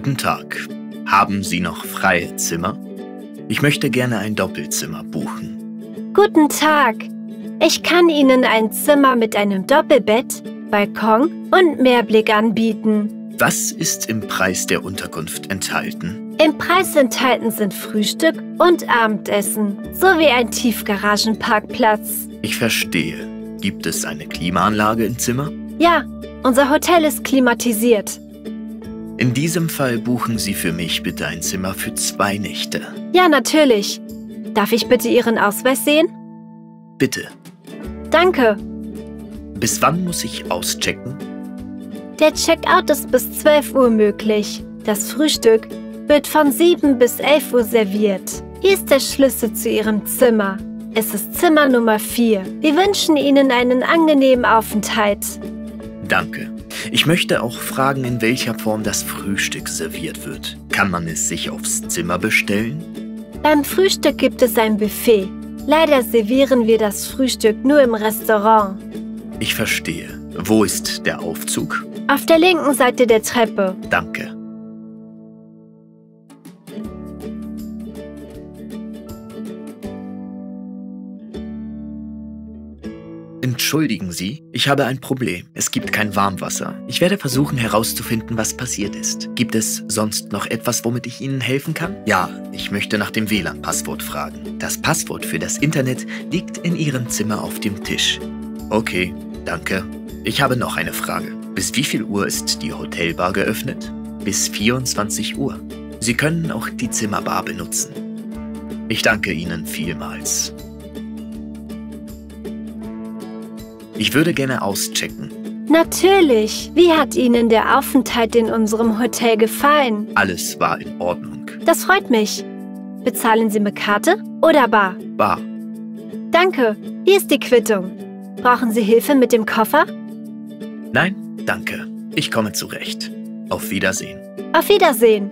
Guten Tag. Haben Sie noch freie Zimmer? Ich möchte gerne ein Doppelzimmer buchen. Guten Tag. Ich kann Ihnen ein Zimmer mit einem Doppelbett, Balkon und Meerblick anbieten. Was ist im Preis der Unterkunft enthalten? Im Preis enthalten sind Frühstück und Abendessen sowie ein Tiefgaragenparkplatz. Ich verstehe. Gibt es eine Klimaanlage im Zimmer? Ja, unser Hotel ist klimatisiert. In diesem Fall buchen Sie für mich bitte ein Zimmer für 2 Nächte. Ja, natürlich. Darf ich bitte Ihren Ausweis sehen? Bitte. Danke. Bis wann muss ich auschecken? Der Checkout ist bis 12 Uhr möglich. Das Frühstück wird von 7 bis 11 Uhr serviert. Hier ist der Schlüssel zu Ihrem Zimmer. Es ist Zimmer Nummer 4. Wir wünschen Ihnen einen angenehmen Aufenthalt. Danke. Ich möchte auch fragen, in welcher Form das Frühstück serviert wird. Kann man es sich aufs Zimmer bestellen? Beim Frühstück gibt es ein Buffet. Leider servieren wir das Frühstück nur im Restaurant. Ich verstehe. Wo ist der Aufzug? Auf der linken Seite der Treppe. Danke. Entschuldigen Sie, ich habe ein Problem. Es gibt kein Warmwasser. Ich werde versuchen herauszufinden, was passiert ist. Gibt es sonst noch etwas, womit ich Ihnen helfen kann? Ja, ich möchte nach dem WLAN-Passwort fragen. Das Passwort für das Internet liegt in Ihrem Zimmer auf dem Tisch. Okay, danke. Ich habe noch eine Frage. Bis wie viel Uhr ist die Hotelbar geöffnet? Bis 24 Uhr. Sie können auch die Zimmerbar benutzen. Ich danke Ihnen vielmals. Ich würde gerne auschecken. Natürlich. Wie hat Ihnen der Aufenthalt in unserem Hotel gefallen? Alles war in Ordnung. Das freut mich. Bezahlen Sie mit Karte oder bar? Bar. Danke. Hier ist die Quittung. Brauchen Sie Hilfe mit dem Koffer? Nein, danke. Ich komme zurecht. Auf Wiedersehen. Auf Wiedersehen.